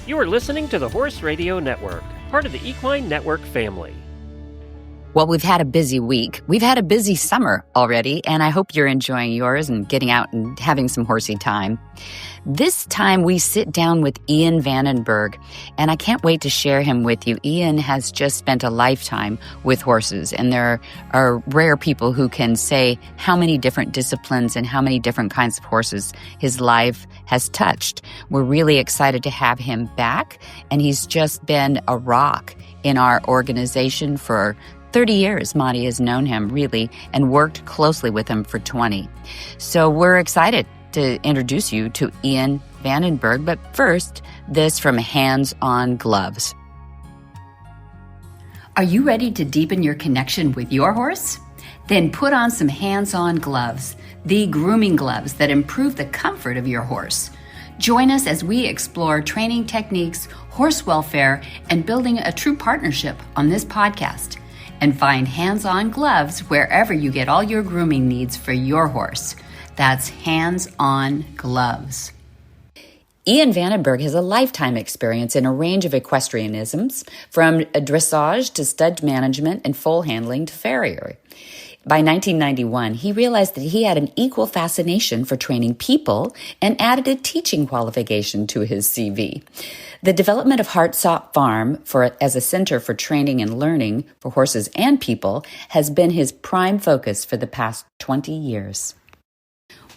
You are listening to the Horse Radio Network, part of the Equine Network family. Well, we've had a busy week. We've had a busy summer already, and I hope you're enjoying yours and getting out and having some horsey time. This time we sit down with Ian Vandenberghe, and I can't wait to share him with you. Ian has just spent a lifetime with horses, and there are rare people who can say how many different disciplines and how many different kinds of horses his life has touched. We're really excited to have him back, and he's just been a rock in our organization for 30 years. Monty has known him, really, and worked closely with him for 20. So we're excited to introduce you to Ian Vandenberghe, but first, this from HandsOnGloves. Are you ready to deepen your connection with your horse? Then put on some Hands-On Gloves, the grooming gloves that improve the comfort of your horse. Join us as we explore training techniques, horse welfare, and building a true partnership on this podcast. And find Hands-On Gloves wherever you get all your grooming needs for your horse. That's Hands-On Gloves. Ian Vandenberghe has a lifetime experience in a range of equestrianisms, from dressage to stud management and foal handling to farriery. By 1991, he realized that he had an equal fascination for training people and added a teaching qualification to his CV. The development of Hartsop Farm as a center for training and learning for horses and people has been his prime focus for the past 20 years.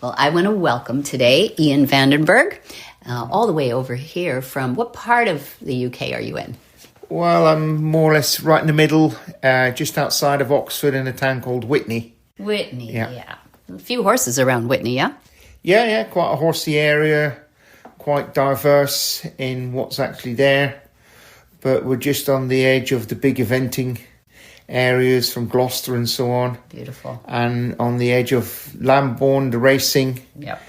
Well, I want to welcome today Ian Vandenberghe, all the way over here from what part of the UK are you in? Well, I'm more or less right in the middle, just outside of Oxford in a town called Witney. Witney, yeah. A few horses around Witney, yeah? Yeah, quite a horsey area, quite diverse in what's actually there. But we're just on the edge of the big eventing areas from Gloucester and so on. Beautiful. And on the edge of Lambourne, the racing. Yep.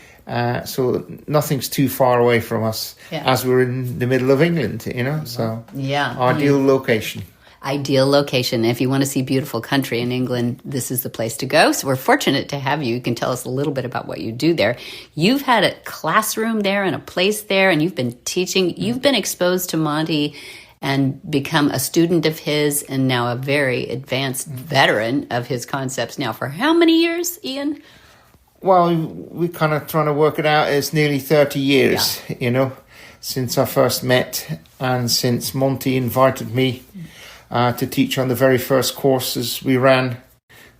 So nothing's too far away from us, as we're in the middle of England, so ideal location. Ideal location. If you want to see beautiful country in England, this is the place to go. So we're fortunate to have you. You can tell us a little bit about what you do there. You've had a classroom there and a place there, and you've been teaching. You've been exposed to Monty and become a student of his, and now a very advanced veteran of his concepts now for how many years, Ian? Well, we're kind of trying to work it out. It's nearly 30 years, since I first met, and since Monty invited me to teach on the very first courses we ran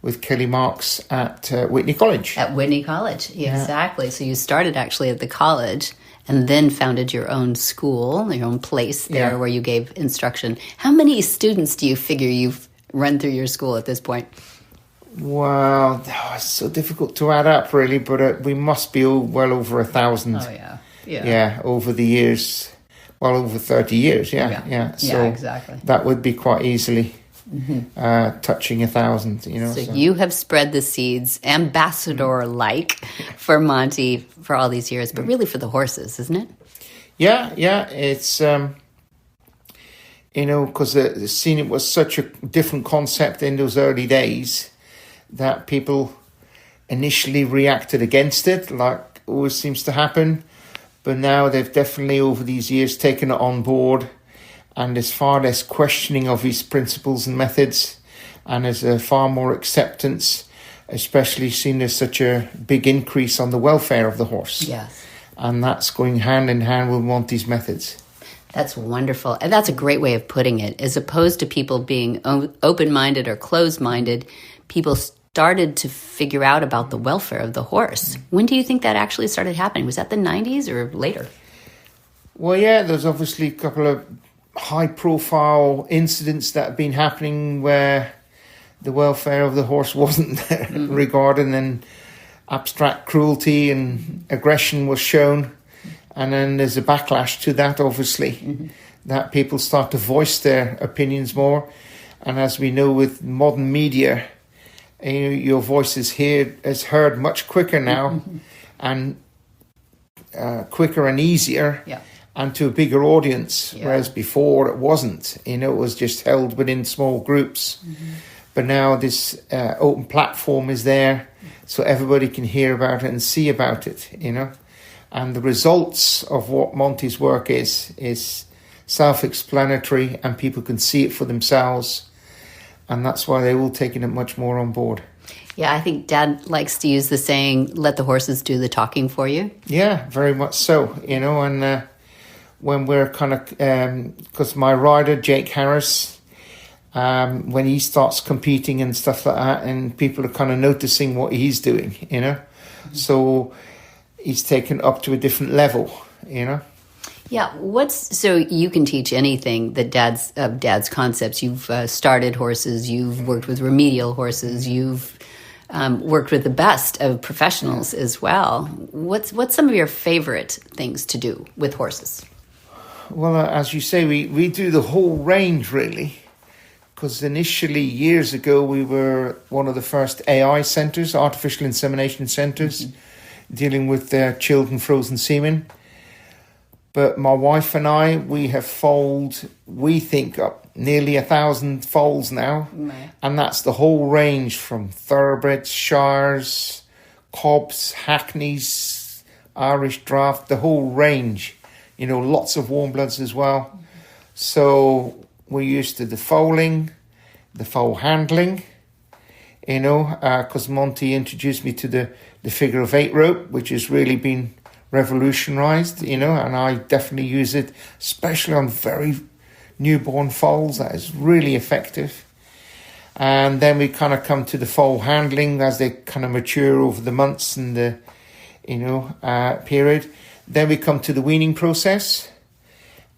with Kelly Marks at Witney College. At Witney College, exactly. So you started actually at the college and then founded your own school, your own place there where you gave instruction. How many students do you figure you've run through your school at this point? Well, it's so difficult to add up, really, but we must be well over 1,000. Oh, yeah. Yeah, over the years. Well, over 30 years, So exactly. That would be quite easily touching 1,000, So you have spread the seeds, ambassador-like, for Monty for all these years, but really for the horses, isn't it? Yeah. It's, because seeing it was such a different concept in those early days that people initially reacted against it, like always seems to happen. But now they've definitely, over these years, taken it on board, and there's far less questioning of his principles and methods, and there's a far more acceptance, especially seeing there's such a big increase on the welfare of the horse. Yes. And that's going hand in hand with Monty's methods. That's wonderful. And that's a great way of putting it. As opposed to people being open-minded or closed-minded, people started to figure out about the welfare of the horse. When do you think that actually started happening? Was that the 90s or later? Well, yeah, there's obviously a couple of high-profile incidents that have been happening where the welfare of the horse wasn't regarded, and abstract cruelty and aggression was shown. And then there's a backlash to that, obviously, that people start to voice their opinions more. And as we know with modern media, your voice is heard much quicker now, and quicker and easier, and to a bigger audience, whereas before it wasn't. It was just held within small groups. But now this open platform is there, so everybody can hear about it and see about it, And the results of what Monty's work is self-explanatory, and people can see it for themselves. And that's why they're all taking it much more on board. Yeah, I think Dad likes to use the saying, let the horses do the talking for you. Yeah, very much so, and when we're kind of, because my rider, Jake Harris, when he starts competing and stuff like that, and people are kind of noticing what he's doing, so he's taken up to a different level, Yeah, so you can teach anything that Dad's concepts. You've started horses, you've worked with remedial horses, you've worked with the best of professionals as well. What's some of your favorite things to do with horses? Well, as you say, we do the whole range, really, because initially, years ago, we were one of the first AI centres, artificial insemination centres, dealing with children frozen semen. But my wife and I, we have foaled, we think, up nearly 1,000 foals now. Right. And that's the whole range from thoroughbreds, shires, cobs, hackneys, Irish draft, the whole range. Lots of warm bloods as well. Mm-hmm. So we're used to the foaling, the foal handling, because Monty introduced me to the figure of 8 rope, which has really been revolutionized, and I definitely use it, especially on very newborn foals. That is really effective. And then we kind of come to the foal handling as they kind of mature over the months and the period. Then we come to the weaning process.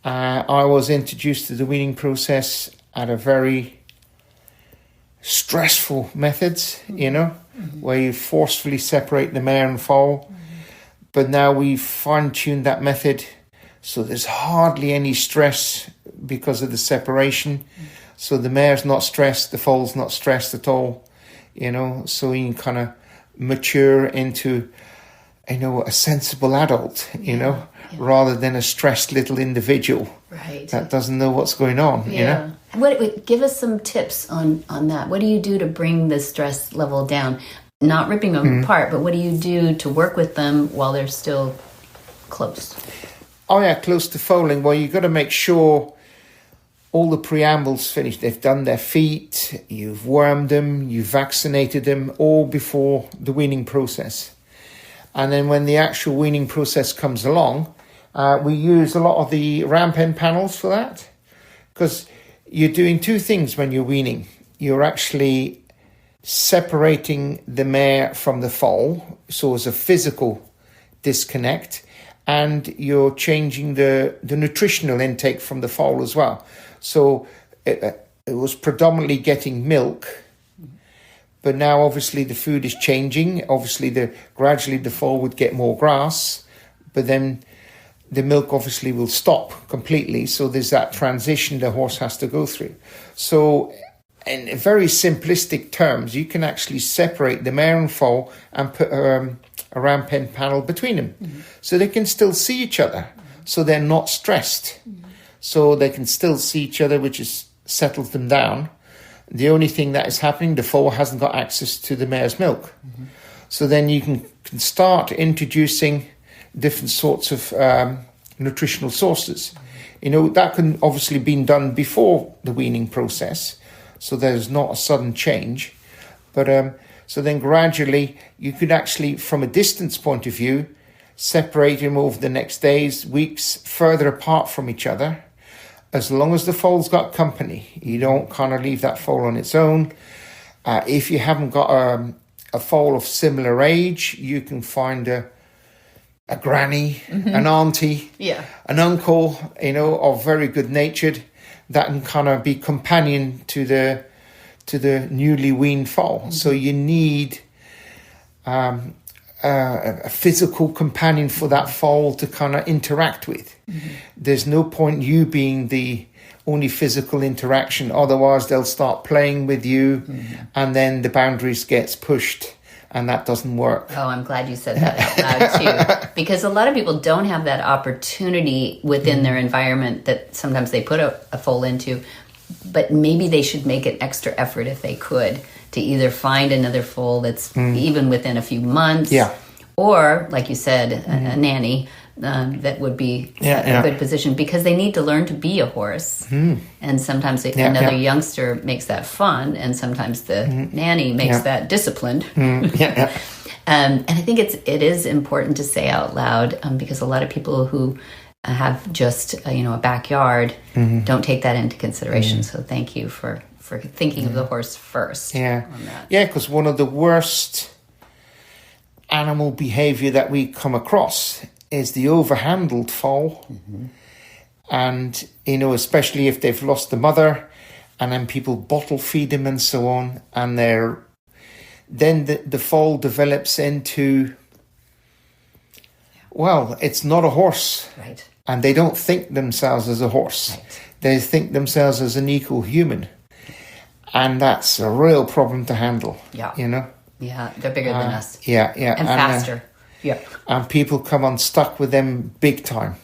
I was introduced to the weaning process at a very stressful methods, where you forcefully separate the mare and foal. But now we've fine-tuned that method, so there's hardly any stress because of the separation. So the mare's not stressed, the foal's not stressed at all, so you can kind of mature into, a sensible adult, rather than a stressed little individual that doesn't know what's going on, Give us some tips on that. What do you do to bring the stress level down? Not ripping them apart, but what do you do to work with them while they're still close? Oh, yeah, close to foaling. Well, you've got to make sure all the preamble's finished. They've done their feet, you've wormed them, you've vaccinated them, all before the weaning process. And then when the actual weaning process comes along, we use a lot of the ramp end panels for that. Because you're doing two things when you're weaning. You're actually separating the mare from the foal, so as a physical disconnect, and you're changing the nutritional intake from the foal as well. So it was predominantly getting milk, but now obviously the food is changing. Obviously gradually the foal would get more grass, but then the milk obviously will stop completely. So there's that transition the horse has to go through. So in very simplistic terms, you can actually separate the mare and foal and put a ramp end panel between them. So they can still see each other. So they're not stressed. So they can still see each other, which settles them down. The only thing that is happening, the foal hasn't got access to the mare's milk. So then you can start introducing different sorts of nutritional sources. That can obviously be done before the weaning process. So there's not a sudden change. But so then gradually you could actually, from a distance point of view, separate them over the next days, weeks, further apart from each other. As long as the foal's got company, you don't kind of leave that foal on its own. If you haven't got a foal of similar age, you can find a granny, an auntie, an uncle, of very good natured, that can kind of be companion to the newly weaned foal. So you need a physical companion for that foal to kind of interact with. There's no point you being the only physical interaction, otherwise they'll start playing with you and then the boundaries gets pushed, and that doesn't work. Oh, I'm glad you said that out loud too, because a lot of people don't have that opportunity within their environment that sometimes they put a foal into, but maybe they should make an extra effort if they could to either find another foal that's even within a few months, or like you said, a nanny, that would be a good position, because they need to learn to be a horse. And sometimes another youngster makes that fun, and sometimes the nanny makes that disciplined. And I think it is important to say out loud, because a lot of people who have just a backyard don't take that into consideration. So thank you for thinking of the horse first. On that. Because one of the worst animal behavior that we come across is the overhandled foal. And especially if they've lost the mother, and then people bottle feed them and so on, and then the foal develops into, it's not a horse. Right. And they don't think themselves as a horse. Right. They think themselves as an equal human. And that's a real problem to handle. Yeah, they're bigger than us. And faster. And people come unstuck with them big time.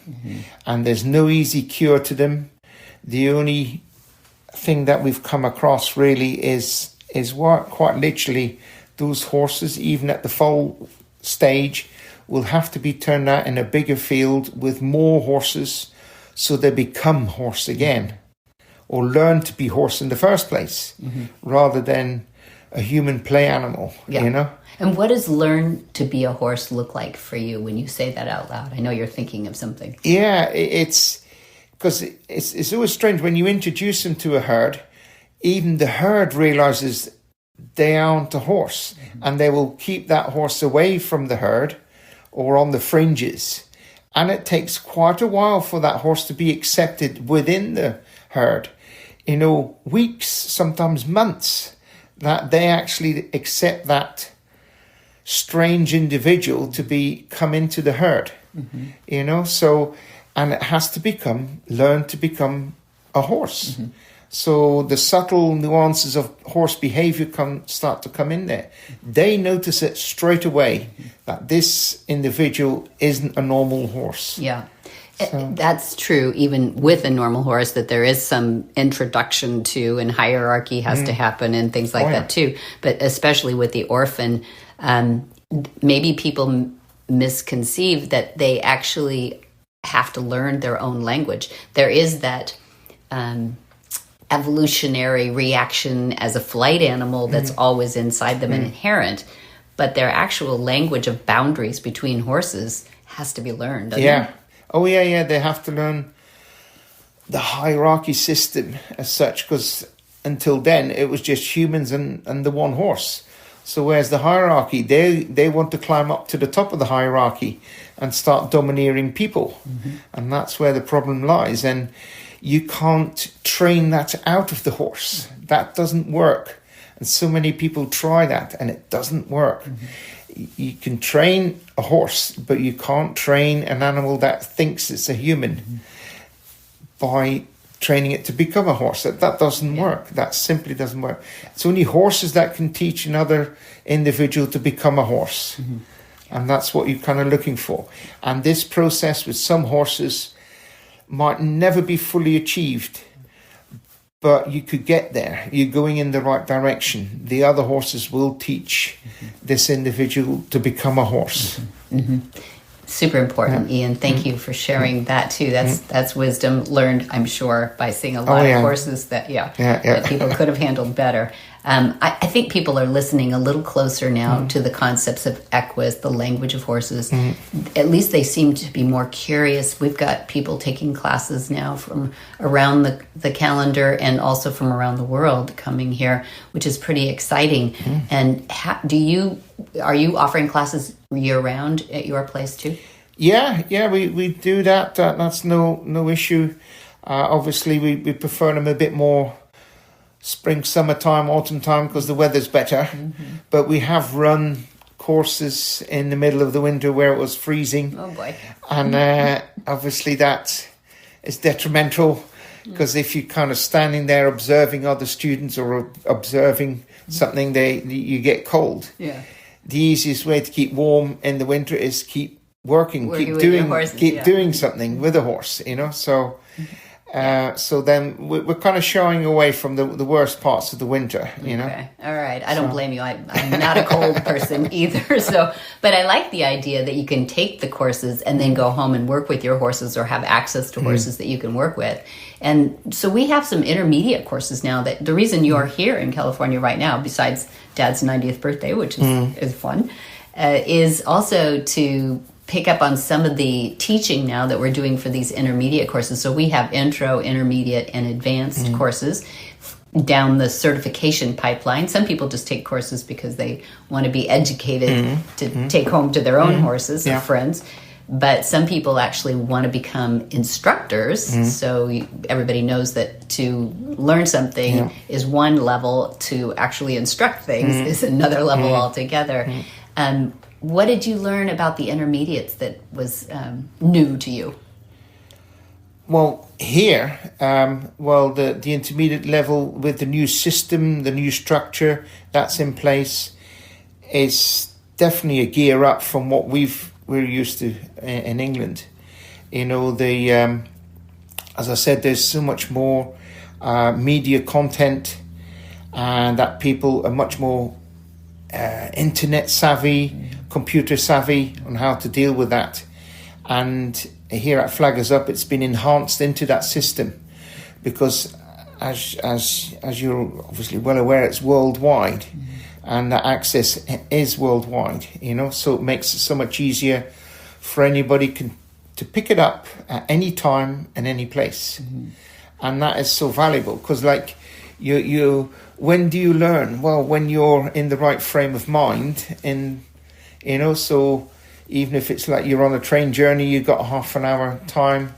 And there's no easy cure to them. The only thing that we've come across really is quite literally those horses, even at the foal stage, will have to be turned out in a bigger field with more horses, so they become horse again, or learn to be horse in the first place, rather than a human play animal, And what does learn to be a horse look like for you when you say that out loud? I know you're thinking of something. Yeah, it's because it's always strange when you introduce them to a herd. Even the herd realizes they aren't a horse, and they will keep that horse away from the herd or on the fringes. And it takes quite a while for that horse to be accepted within the herd. Weeks, sometimes months, that they actually accept that strange individual to come into the herd. So, and it has to learn to become a horse. So the subtle nuances of horse behavior start to come in there. They notice it straight away that this individual isn't a normal horse. Yeah. So. That's true, even with a normal horse, that there is some introduction to, and hierarchy has to happen and things like that too. But especially with the orphan, maybe people misconceive that they actually have to learn their own language. There is that evolutionary reaction as a flight animal that's always inside them and inherent, but their actual language of boundaries between horses has to be learned, doesn't it? They have to learn the hierarchy system as such, because until then it was just humans and the one horse. So whereas the hierarchy, they want to climb up to the top of the hierarchy and start domineering people. And that's where the problem lies. And you can't train that out of the horse. That doesn't work. And so many people try that, and it doesn't work. You can train a horse, but you can't train an animal that thinks it's a human by training it to become a horse. That doesn't work. That simply doesn't work. It's only horses that can teach another individual to become a horse. And that's what you're kind of looking for. And this process with some horses might never be fully achieved, but you could get there. You're going in the right direction. The other horses will teach this individual to become a horse. Super important, Ian. Thank you for sharing that too. That's wisdom learned, I'm sure, by seeing a lot of horses that people could have handled better. I think people are listening a little closer now to the concepts of equus, the language of horses. At least they seem to be more curious. We've got people taking classes now from around the calendar and also from around the world coming here, which is pretty exciting. And are you offering classes year-round at your place too? Yeah, we do that. That's no issue. Obviously, we prefer them a bit more spring, summertime, autumn time, because the weather's better. But we have run courses in the middle of the winter where it was freezing. Oh boy. And obviously that is detrimental, because if you're kind of standing there observing other students or observing something, you get cold. Yeah. The easiest way to keep warm in the winter is keep working, keep doing something with a horse, So So then we're kind of shying away from the worst parts of the winter, you know. Okay, all right. I don't blame you. I'm not a cold person either. So, but I like the idea that you can take the courses and then go home and work with your horses, or have access to horses that you can work with. And so we have some intermediate courses now. That the reason you're here in California right now, besides Dad's 90th birthday, which is fun, is also to pick up on some of the teaching now that we're doing for these intermediate courses. So we have intro, intermediate, and advanced courses down the certification pipeline. Some people just take courses because they want to be educated to take home to their own horses or friends. But some people actually want to become instructors. So everybody knows that to learn something is one level, to actually instruct things is another level altogether. What did you learn about the intermediates that was new to you? Well, here, the intermediate level with the new system, the new structure that's in place is definitely a gear up from what we're used to in England. You know, as I said, there's so much more media content, and that people are much more internet savvy, computer savvy on how to deal with that. And here at Flaggers Up, it's been enhanced into that system, because as you're obviously well aware, it's worldwide, and that access is worldwide, you know, so it makes it so much easier for anybody to pick it up at any time and any place. And that is so valuable, because like you when do you learn? Well, when you're in the right frame of mind, so even if it's like you're on a train journey, you've got a half an hour time,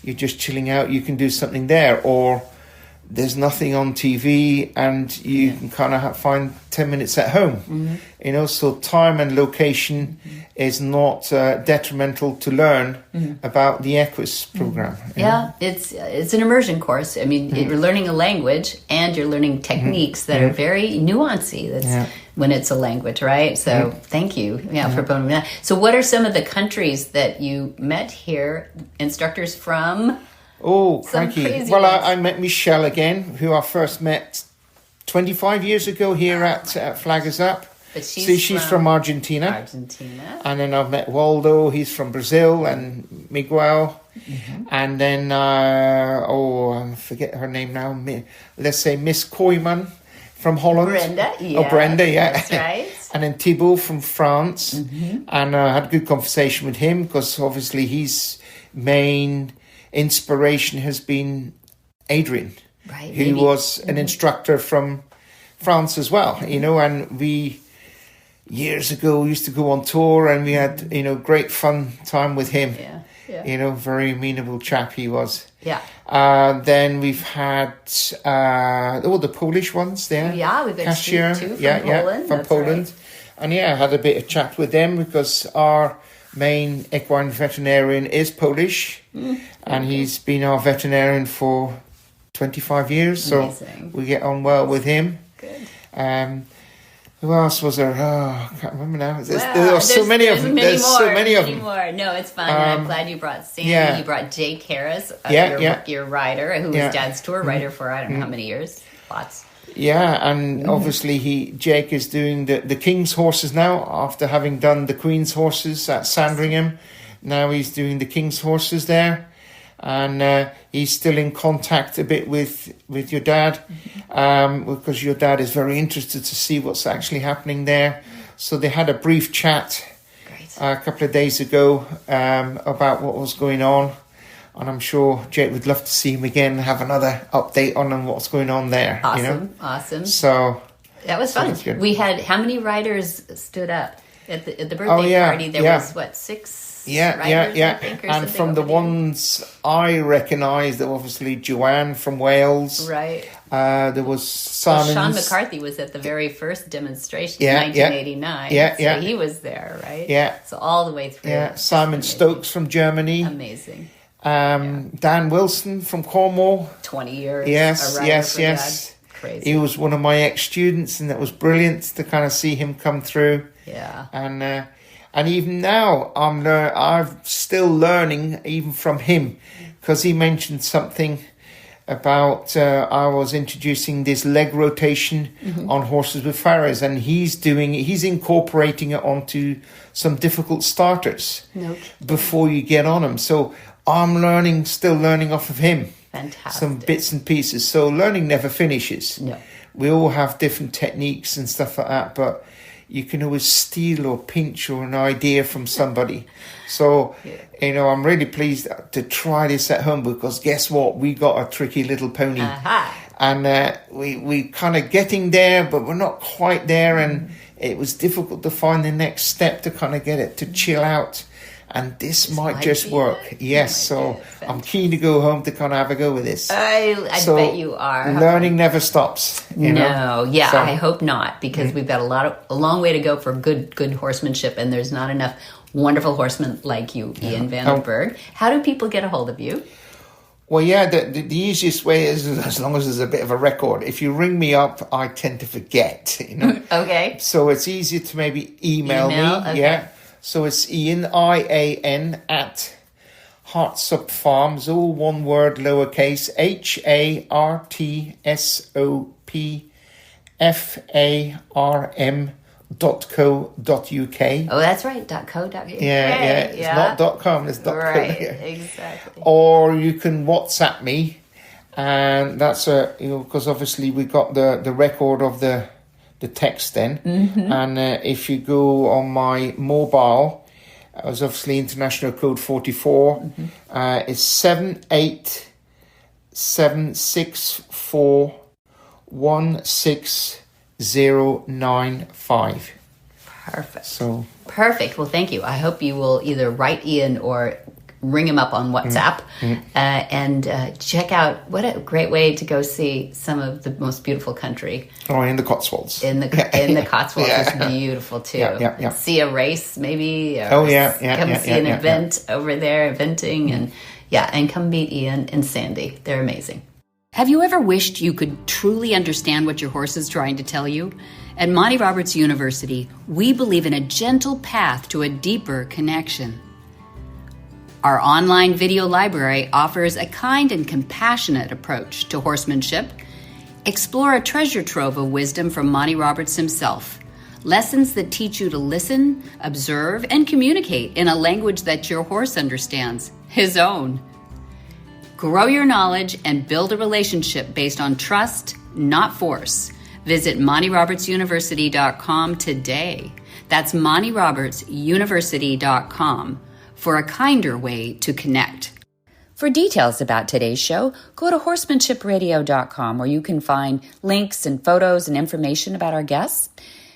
you're just chilling out, you can do something there. Or there's nothing on TV and you can kind of find 10 minutes at home. So time and location is not detrimental to learn about the Equus program. Yeah, it's an immersion course. I mean, you're learning a language and you're learning techniques that are very nuancy. That's when it's a language, right? So thank you for putting that. So what are some of the countries that you met here, instructors from? Oh, crikey. Well, I met Michelle again, who I first met 25 years ago here at Flaggers Up. But she's from Argentina. And then I've met Waldo, he's from Brazil, and Miguel. And then, I forget her name now. Let's say Miss Koyman from Holland. Brenda, yeah. That's right. And then Thibault from France. And I had a good conversation with him, because obviously his main inspiration has been Adrian, who was an instructor from France as well, and we years ago used to go on tour, and we had great fun time with him. Very amenable chap he was. Then we've had the Polish ones there. We've got Steve too from Poland. From Poland. Right. And I had a bit of chat with them, because our main equine veterinarian is Polish, and he's been our veterinarian for 25 years. So we get on well with him. Good. Who else was there? I can't remember now. There are so many of them. There's so many of them. No, it's fun. I'm glad you brought Sandy. You brought Jake Harris, your rider, who was Dad's tour rider for I don't know how many years. Lots. Yeah, and obviously Jake is doing the King's horses now, after having done the Queen's horses at Sandringham. Now he's doing the King's horses there, and he's still in contact a bit with your dad, because your dad is very interested to see what's actually happening there. So they had a brief chat a couple of days ago about what was going on. And I'm sure Jake would love to see him again and have another update on what's going on there. Awesome. So that was fun. We had, how many riders stood up at the birthday party? There was, 6 riders, I think, or and from the ones I recognise, there was obviously Joanne from Wales. Right. There was Simon. Sean McCarthy was at the very first demonstration in 1989. So he was there, right? Yeah. So all the way through. Yeah. Simon Stokes from Germany. Amazing. Dan Wilson from Cornwall. 20 years. Yes. Crazy. He was one of my ex-students, and that was brilliant to kind of see him come through. Yeah. And even now, I'm still learning even from him, because he mentioned something about I was introducing this leg rotation on horses with farriers, and he's incorporating it onto some difficult starters before you get on them. So I'm still learning off of him. Fantastic. Some bits and pieces. So learning never finishes. No. We all have different techniques and stuff like that, but you can always steal or pinch or an idea from somebody. So, I'm really pleased to try this at home, because guess what? We got a tricky little pony. And we kind of getting there, but we're not quite there. And it was difficult to find the next step to kind of get it to chill out. And this might just work. Yes, so I'm keen to go home to kind of have a go with this. I bet you are. Learning never stops. You know? So, I hope not, because we've got a long way to go for good horsemanship, and there's not enough wonderful horsemen like you, Ian Vandenberghe. How do people get a hold of you? Well, the easiest way is, as long as there's a bit of a record. If you ring me up, I tend to forget. Okay. So it's easier to maybe email me. Okay. Yeah. So it's Ian, IAN, at Hartsop Farms, all one word, lowercase, HARTSOPFARM.co.uk. Oh, that's right, .co.uk. Yeah. It's not .com, it's .co. Right, exactly. Or you can WhatsApp me, and that's because obviously we got the record of the text then. And if you go on my mobile, it was obviously international code 44. It's 787641695. Perfect. Perfect. Well, thank you. I hope you will either write Ian or ring him up on WhatsApp and check out. What a great way to go see some of the most beautiful country. Oh, in the Cotswolds. In the Cotswolds is beautiful too. Yeah. See a race maybe. Or come see an event over there, eventing, and come meet Ian and Sandy. They're amazing. Have you ever wished you could truly understand what your horse is trying to tell you? At Monty Roberts University, we believe in a gentle path to a deeper connection. Our online video library offers a kind and compassionate approach to horsemanship. Explore a treasure trove of wisdom from Monty Roberts himself. Lessons that teach you to listen, observe, and communicate in a language that your horse understands, his own. Grow your knowledge and build a relationship based on trust, not force. Visit MontyRobertsUniversity.com today. That's MontyRobertsUniversity.com. for a kinder way to connect. For details about today's show, go to HorsemanshipRadio.com, where you can find links and photos and information about our guests.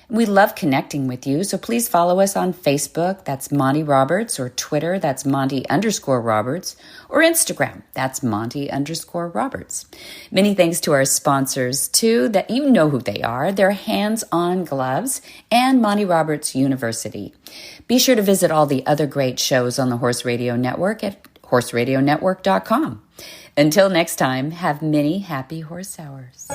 We love connecting with you, so please follow us on Facebook, that's Monty Roberts, or Twitter, that's Monty_Roberts, or Instagram, that's Monty_Roberts. Many thanks to our sponsors, too, that you know who they are. They're HandsOnGloves and Monty Roberts University. Be sure to visit all the other great shows on the Horse Radio Network at horseradionetwork.com. Until next time, have many happy horse hours.